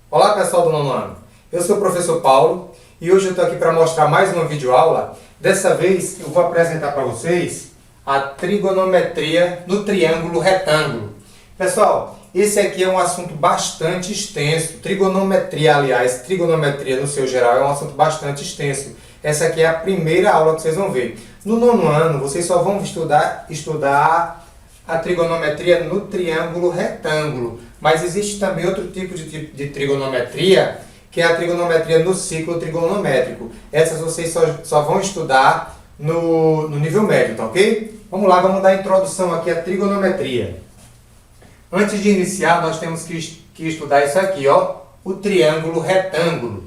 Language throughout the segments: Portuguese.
Olá pessoal do nono ano, eu sou o professor Paulo e hoje eu estou aqui para mostrar mais uma videoaula. Dessa vez eu vou apresentar para vocês a trigonometria no triângulo retângulo. Pessoal, esse aqui é um assunto bastante extenso. Trigonometria, aliás, trigonometria no seu geral é um assunto bastante extenso. Essa aqui é a primeira aula que vocês vão ver. No nono ano vocês só vão estudar a trigonometria no triângulo retângulo. Mas existe também outro tipo de trigonometria, que é a trigonometria no ciclo trigonométrico. Essas vocês só vão estudar no nível médio, tá ok? Vamos lá, vamos dar a introdução aqui à trigonometria. Antes de iniciar, nós temos que estudar isso aqui, ó, o triângulo retângulo.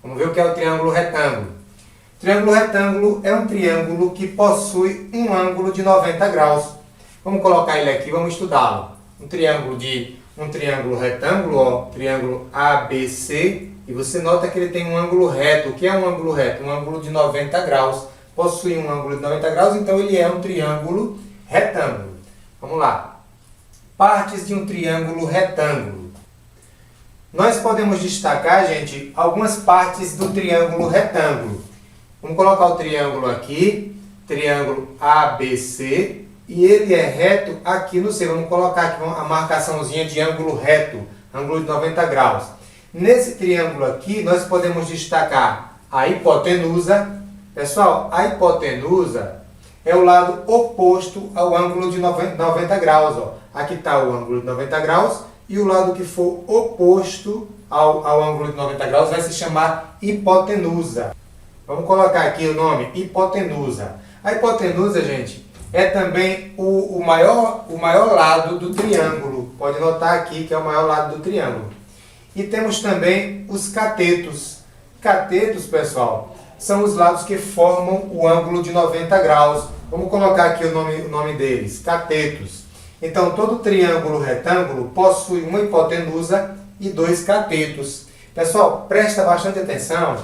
Vamos ver o que é o triângulo retângulo. O triângulo retângulo é um triângulo que possui um ângulo de 90 graus. Vamos colocar ele aqui, vamos estudá-lo. Um triângulo retângulo, ó, triângulo ABC, e você nota que ele tem um ângulo reto. O que é um ângulo reto? Um ângulo de 90 graus. Possui um ângulo de 90 graus, então ele é um triângulo retângulo. Vamos lá. Partes de um triângulo retângulo. Nós podemos destacar, gente, algumas partes do triângulo retângulo. Vamos colocar o triângulo aqui, triângulo ABC, e ele é reto aqui no C. Vamos colocar aqui a marcaçãozinha de ângulo reto, ângulo de 90 graus. Nesse triângulo aqui, nós podemos destacar a hipotenusa. Pessoal, a hipotenusa é o lado oposto ao ângulo de 90 graus. Ó. Aqui está o ângulo de 90 graus e o lado que for oposto ao ângulo de 90 graus vai se chamar hipotenusa. Vamos colocar aqui o nome hipotenusa. A hipotenusa, gente, é também o maior lado do triângulo. Pode notar aqui que é o maior lado do triângulo. E temos também os catetos. Catetos, pessoal, são os lados que formam o ângulo de 90 graus. Vamos colocar aqui o nome deles, catetos. Então, todo triângulo retângulo possui uma hipotenusa e dois catetos. Pessoal, presta bastante atenção,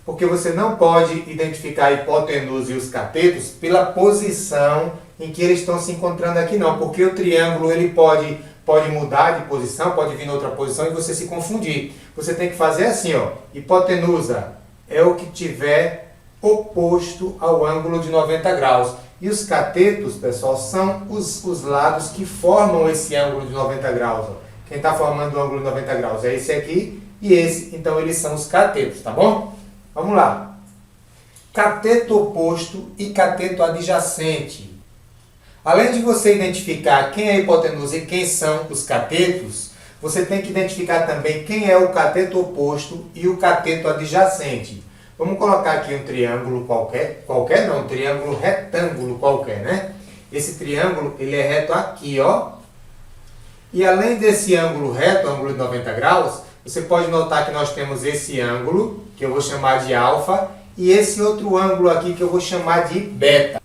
porque você não pode identificar a hipotenusa e os catetos pela posição em que eles estão se encontrando aqui, não. Porque o triângulo ele pode mudar de posição, pode vir em outra posição e você se confundir. Você tem que fazer assim, ó. Hipotenusa é o que tiver oposto ao ângulo de 90 graus. E os catetos, pessoal, são os lados que formam esse ângulo de 90 graus. Ó. Quem está formando o ângulo de 90 graus é esse aqui e esse. Então, eles são os catetos, tá bom? Vamos lá. Cateto oposto e cateto adjacente. Além de você identificar quem é a hipotenusa e quem são os catetos, você tem que identificar também quem é o cateto oposto e o cateto adjacente. Vamos colocar aqui um triângulo um triângulo retângulo qualquer, né? Esse triângulo, ele é reto aqui, ó. E além desse ângulo reto, ângulo de 90 graus, você pode notar que nós temos esse ângulo, que eu vou chamar de alfa, e esse outro ângulo aqui que eu vou chamar de beta.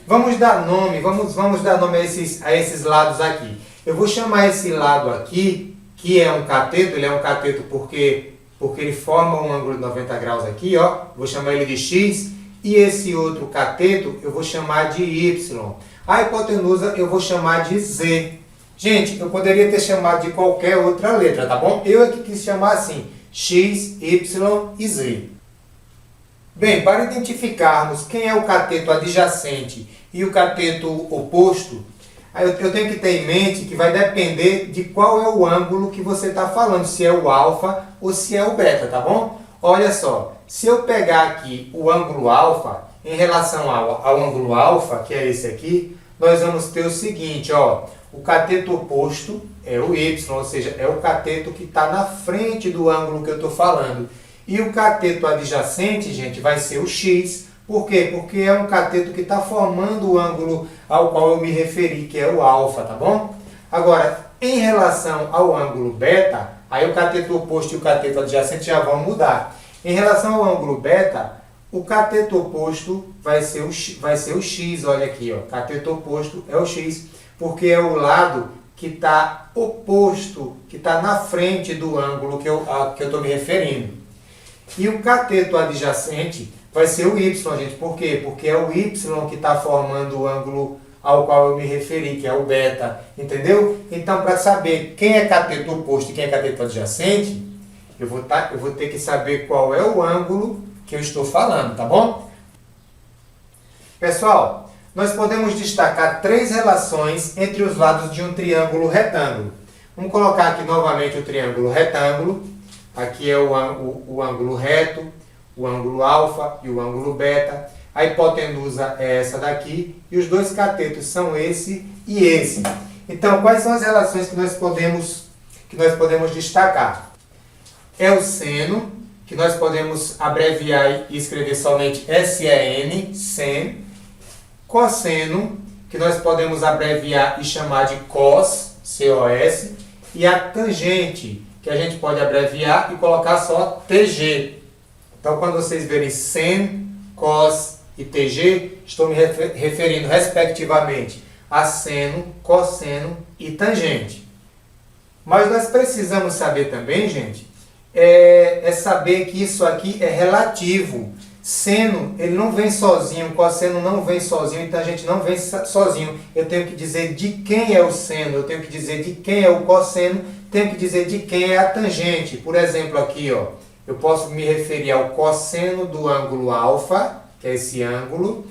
Vamos dar nome a esses lados aqui. Eu vou chamar esse lado aqui, que é um cateto, ele é um cateto porque ele forma um ângulo de 90 graus aqui, ó. Vou chamar ele de X, e esse outro cateto eu vou chamar de Y. A hipotenusa eu vou chamar de Z. Gente, eu poderia ter chamado de qualquer outra letra, tá bom? Eu aqui quis chamar assim, X, Y e Z. Bem, para identificarmos quem é o cateto adjacente e o cateto oposto, eu tenho que ter em mente que vai depender de qual é o ângulo que você está falando, se é o alfa ou se é o beta, tá bom? Olha só, se eu pegar aqui o ângulo alfa, em relação ao ângulo alfa, que é esse aqui, nós vamos ter o seguinte, ó, o cateto oposto é o Y, ou seja, é o cateto que está na frente do ângulo que eu estou falando. E o cateto adjacente, gente, vai ser o X. Por quê? Porque é um cateto que está formando o ângulo ao qual eu me referi, que é o alfa, tá bom? Agora, em relação ao ângulo beta, aí o cateto oposto e o cateto adjacente já vão mudar. Em relação ao ângulo beta, o cateto oposto vai ser o X, olha aqui, ó. Cateto oposto é o X, porque é o lado que está oposto, que está na frente do ângulo que eu estou me referindo. E o cateto adjacente vai ser o Y, gente. Por quê? Porque é o Y que está formando o ângulo ao qual eu me referi, que é o beta. Entendeu? Então, para saber quem é cateto oposto e quem é cateto adjacente, eu vou ter que saber qual é o ângulo que eu estou falando, tá bom? Pessoal, nós podemos destacar três relações entre os lados de um triângulo retângulo. Vamos colocar aqui novamente o triângulo retângulo. Aqui é o ângulo reto, o ângulo alfa e o ângulo beta. A hipotenusa é essa daqui e os dois catetos são esse e esse. Então, quais são as relações que nós podemos destacar? É o seno, que nós podemos abreviar e escrever somente SEN, sen. Cosseno, que nós podemos abreviar e chamar de cos, COS. E a tangente, que a gente pode abreviar e colocar só TG. Então, quando vocês verem sen, cos e TG, estou me referindo respectivamente a seno, cosseno e tangente. Mas nós precisamos saber também, gente, é saber que isso aqui é relativo. Seno, ele não vem sozinho, cosseno não vem sozinho, e tangente não vem sozinho. Eu tenho que dizer de quem é o seno, eu tenho que dizer de quem é o cosseno, tenho que dizer de quem é a tangente. Por exemplo, aqui, ó, eu posso me referir ao cosseno do ângulo alfa, que é esse ângulo.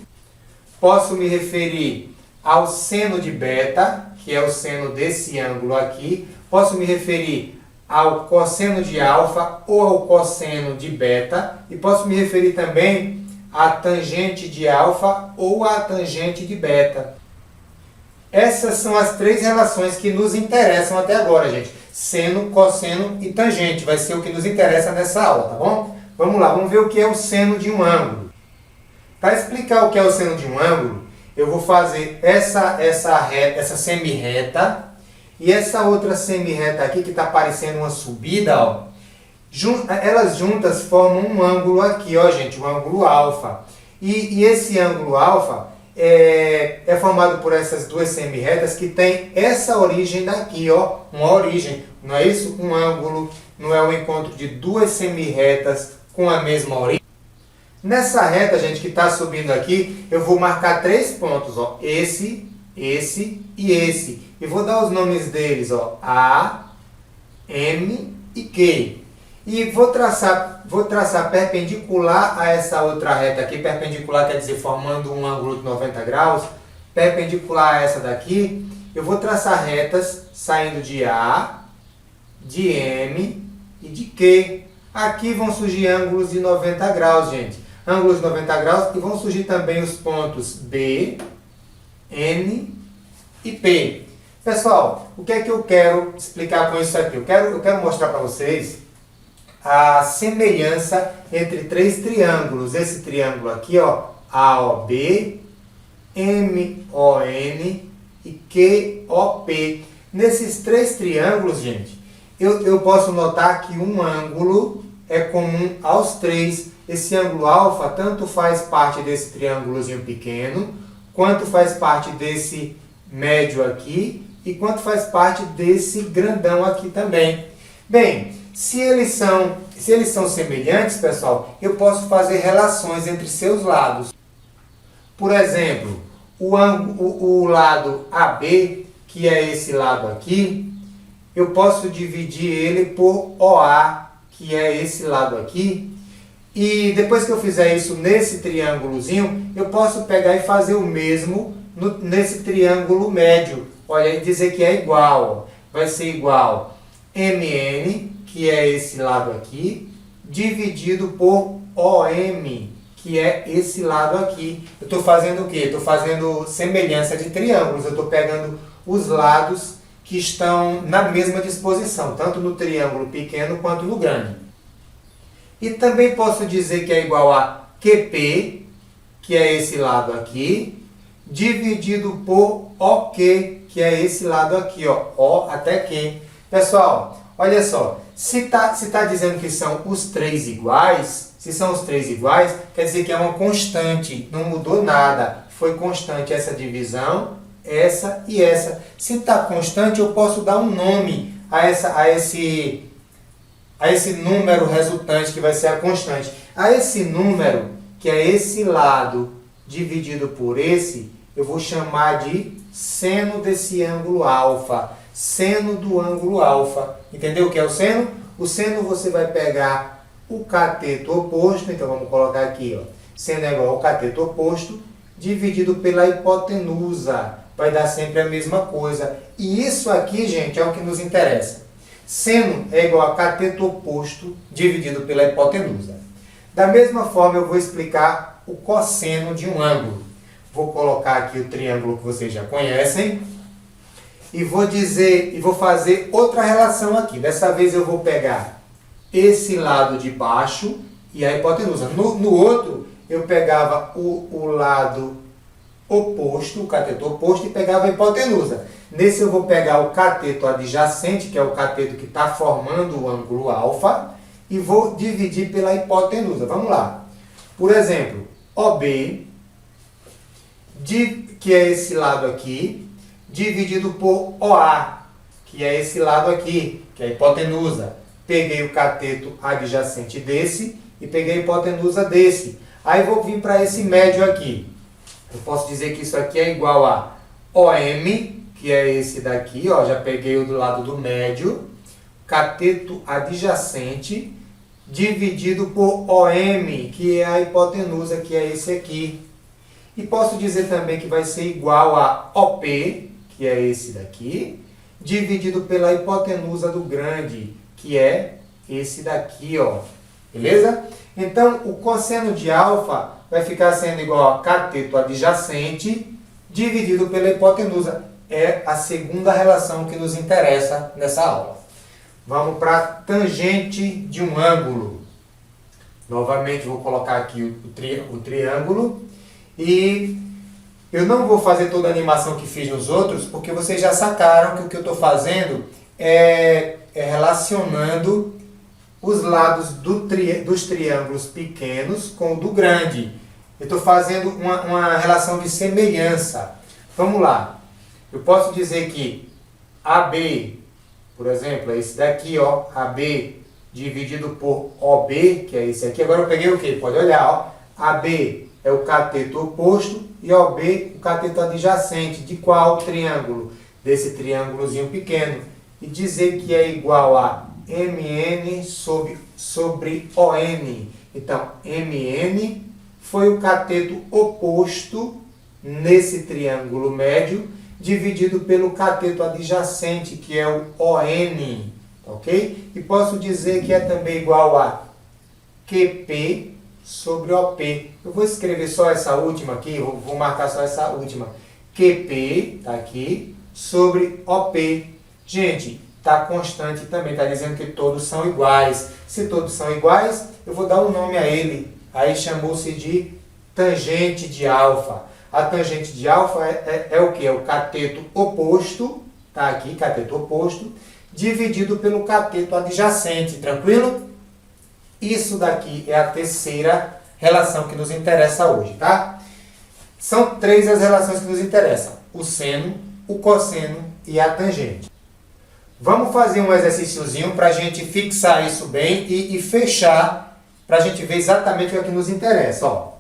Posso me referir ao seno de beta, que é o seno desse ângulo aqui. Posso me referir ao cosseno de alfa ou ao cosseno de beta. E posso me referir também à tangente de alfa ou à tangente de beta. Essas são as três relações que nos interessam até agora, gente. Seno, cosseno e tangente. Vai ser o que nos interessa nessa aula, tá bom? Vamos lá, vamos ver o que é o seno de um ângulo. Para explicar o que é o seno de um ângulo, eu vou fazer essa semi-reta e essa outra semi-reta aqui que está parecendo uma subida, ó. Elas juntas formam um ângulo aqui, ó, gente, o ângulo alfa. E esse ângulo alfa é formado por essas duas semi-retas que tem essa origem daqui, ó, uma origem. Não é isso? Um ângulo não é o encontro de duas semi-retas com a mesma origem. Nessa reta, gente, que está subindo aqui, eu vou marcar três pontos, ó, esse e esse. E vou dar os nomes deles, ó, A, M e Q. E vou traçar perpendicular a essa outra reta aqui. Perpendicular quer dizer formando um ângulo de 90 graus. Perpendicular a essa daqui, eu vou traçar retas saindo de A, de M e de Q. Aqui vão surgir ângulos de 90 graus, gente. Ângulos de 90 graus e vão surgir também os pontos B, N e P. Pessoal, o que é que eu quero explicar com isso aqui? Eu quero mostrar para vocês a semelhança entre três triângulos. Esse triângulo aqui, ó, AOB, MON e QOP. Nesses três triângulos, gente, eu posso notar que um ângulo é comum aos três. Esse ângulo alfa tanto faz parte desse triângulozinho pequeno, quanto faz parte desse médio aqui, e quanto faz parte desse grandão aqui também. Bem, se eles são semelhantes, pessoal, eu posso fazer relações entre seus lados. Por exemplo, o lado AB, que é esse lado aqui, eu posso dividir ele por OA, que é esse lado aqui. E depois que eu fizer isso nesse triângulozinho, eu posso pegar e fazer o mesmo nesse triângulo médio. Olha, e dizer que é igual. Vai ser igual MN, que é esse lado aqui, dividido por OM, que é esse lado aqui. Eu estou fazendo o quê? Estou fazendo semelhança de triângulos. Eu estou pegando os lados que estão na mesma disposição, tanto no triângulo pequeno quanto no grande. E também posso dizer que é igual a QP, que é esse lado aqui, dividido por OK, que é esse lado aqui, ó, O até Q. Pessoal, olha só, se tá dizendo que são os três iguais, se são os três iguais, quer dizer que é uma constante, não mudou nada. Foi constante essa divisão, essa e essa. Se está constante, eu posso dar um nome a esse número resultante que vai ser a constante. A esse número, que é esse lado dividido por esse, eu vou chamar de seno desse ângulo alfa. Seno do ângulo alfa. Entendeu o que é o seno? O seno você vai pegar o cateto oposto, então vamos colocar aqui, ó, seno é igual ao cateto oposto, dividido pela hipotenusa. Vai dar sempre a mesma coisa. E isso aqui, gente, é o que nos interessa. Seno é igual a cateto oposto dividido pela hipotenusa. Da mesma forma, eu vou explicar o cosseno de um ângulo. Vou colocar aqui o triângulo que vocês já conhecem. E vou fazer outra relação aqui. Dessa vez eu vou pegar esse lado de baixo e a hipotenusa. No outro, eu pegava o lado oposto, o cateto oposto, e pegava a hipotenusa. Nesse eu vou pegar o cateto adjacente, que é o cateto que está formando o ângulo alfa, e vou dividir pela hipotenusa. Vamos lá. Por exemplo, OB, que é esse lado aqui, dividido por OA, que é esse lado aqui, que é a hipotenusa. Peguei o cateto adjacente desse e peguei a hipotenusa desse. Aí vou vir para esse médio aqui. Eu posso dizer que isso aqui é igual a OM, que é esse daqui, ó, já peguei o do lado do médio, cateto adjacente, dividido por OM, que é a hipotenusa, que é esse aqui. E posso dizer também que vai ser igual a OP, que é esse daqui, dividido pela hipotenusa do grande, que é esse daqui, ó. Beleza? Então, o cosseno de alfa vai ficar sendo igual a cateto adjacente dividido pela hipotenusa. É a segunda relação que nos interessa nessa aula. Vamos para a tangente de um ângulo. Novamente, vou colocar aqui o triângulo. E eu não vou fazer toda a animação que fiz nos outros, porque vocês já sacaram que o que eu estou fazendo é relacionando os lados dos triângulos pequenos com o do grande. Eu estou fazendo uma relação de semelhança. Vamos lá. Eu posso dizer que AB, por exemplo, é esse daqui, ó, AB dividido por OB, que é esse aqui. Agora eu peguei o quê? Pode olhar, ó. AB é o cateto oposto e OB o cateto adjacente. De qual triângulo? Desse triângulozinho pequeno. E dizer que é igual a MN sobre ON. Então, MN foi o cateto oposto nesse triângulo médio, dividido pelo cateto adjacente, que é o ON. Ok? E posso dizer que é também igual a QP sobre OP. Eu vou escrever só essa última aqui, vou marcar só essa última. QP, tá aqui, sobre OP. Gente, tá constante também, tá dizendo que todos são iguais. Se todos são iguais, eu vou dar um nome a ele. Aí chamou-se de tangente de alfa. A tangente de alfa é o que? É o cateto oposto, tá aqui, cateto oposto, dividido pelo cateto adjacente, tranquilo? Isso daqui é a terceira relação que nos interessa hoje, tá? São três as relações que nos interessam: o seno, o cosseno e a tangente. Vamos fazer um exercíciozinho para a gente fixar isso bem e fechar, para a gente ver exatamente o que nos interessa. Ó.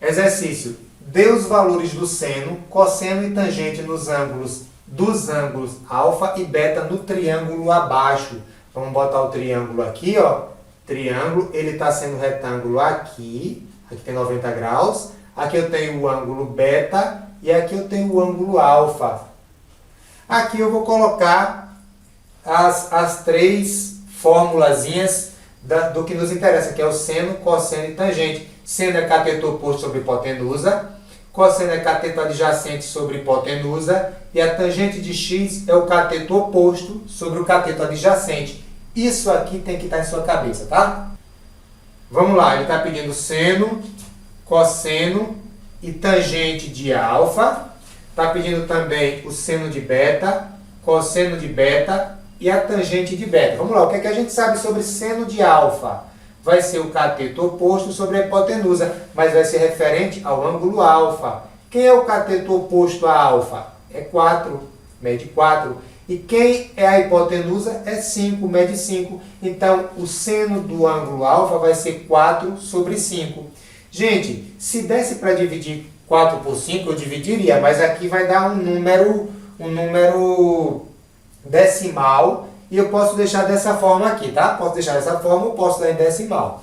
Exercício: dê os valores do seno, cosseno e tangente dos ângulos alfa e beta no triângulo abaixo. Vamos botar o triângulo aqui, ó. Triângulo, ele está sendo retângulo aqui tem 90 graus. Aqui eu tenho o ângulo beta e aqui eu tenho o ângulo alfa. Aqui eu vou colocar as três formulazinhas do que nos interessa, que é o seno, cosseno e tangente. Seno é cateto oposto sobre hipotenusa, cosseno é cateto adjacente sobre hipotenusa e a tangente de x é o cateto oposto sobre o cateto adjacente. Isso aqui tem que estar em sua cabeça, tá? Vamos lá, ele está pedindo seno, cosseno e tangente de alfa. Está pedindo também o seno de beta, cosseno de beta e a tangente de beta. Vamos lá, o que é que a gente sabe sobre seno de alfa? Vai ser o cateto oposto sobre a hipotenusa, mas vai ser referente ao ângulo alfa. Quem é o cateto oposto a alfa? É 4, mede 4. E quem é a hipotenusa é 5, mede 5. Então, o seno do ângulo alfa vai ser 4 sobre 5. Gente, se desse para dividir 4 por 5, eu dividiria, mas aqui vai dar um número decimal e eu posso deixar dessa forma aqui, tá? Posso deixar dessa forma ou posso dar em decimal.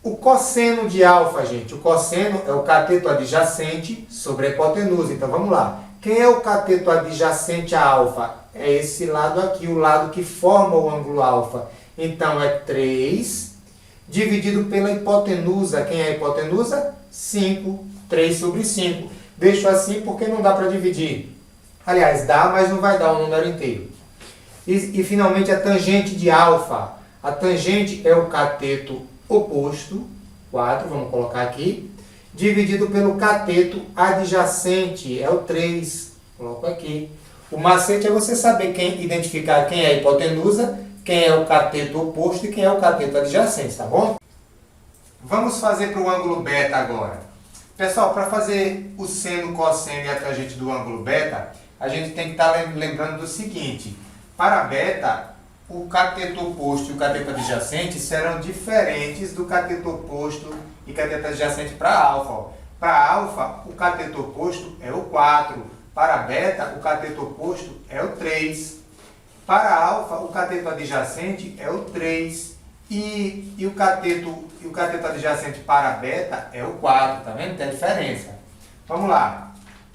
O cosseno de alfa, gente, o cosseno é o cateto adjacente sobre a hipotenusa. Então vamos lá. Quem é o cateto adjacente a alfa? É esse lado aqui, o lado que forma o ângulo alfa. Então é 3 dividido pela hipotenusa. Quem é a hipotenusa? 5. 3 sobre 5. Deixo assim porque não dá para dividir. Aliás, dá, mas não vai dar um número inteiro. E finalmente a tangente de alfa. A tangente é o cateto oposto, 4, vamos colocar aqui, dividido pelo cateto adjacente, é o 3, coloco aqui. O macete é você saber identificar quem é a hipotenusa, quem é o cateto oposto e quem é o cateto adjacente, tá bom? Vamos fazer para o ângulo beta agora. Pessoal, para fazer o seno, cosseno e a tangente do ângulo beta, a gente tem que estar lembrando do seguinte: para beta, o cateto oposto e o cateto adjacente serão diferentes do cateto oposto e cateto adjacente para alfa. Para alfa, o cateto oposto é o 4. Para beta, o cateto oposto é o 3. Para alfa, o cateto adjacente é o 3. E o cateto adjacente para beta é o 4. Tá vendo? Tem a diferença. Vamos lá.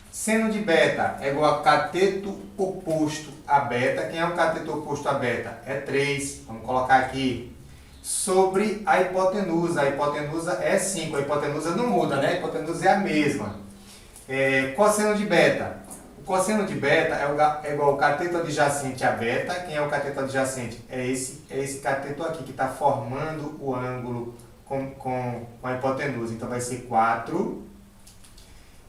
Seno de beta é igual a cateto oposto a beta. Quem é o cateto oposto a beta? É 3. Vamos colocar aqui. Sobre a hipotenusa. A hipotenusa é 5. A hipotenusa não muda, né? A hipotenusa é a mesma. Cosseno de beta. O cosseno de beta é igual ao cateto adjacente a beta. Quem é o cateto adjacente? É esse cateto aqui que está formando o ângulo com a hipotenusa. Então vai ser 4.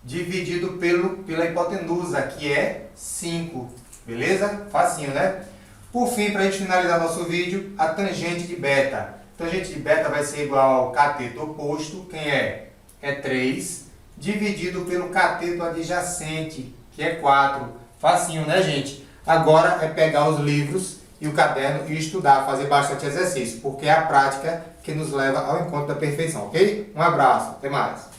Dividido pela hipotenusa, que é 5. Beleza? Facinho, né? Por fim, para a gente finalizar nosso vídeo, a tangente de beta. A tangente de beta vai ser igual ao cateto oposto. Quem é? É 3. Dividido pelo cateto adjacente, que é 4. Facinho, né, gente? Agora é pegar os livros e o caderno e estudar, fazer bastante exercício, porque é a prática que nos leva ao encontro da perfeição, ok? Um abraço, até mais!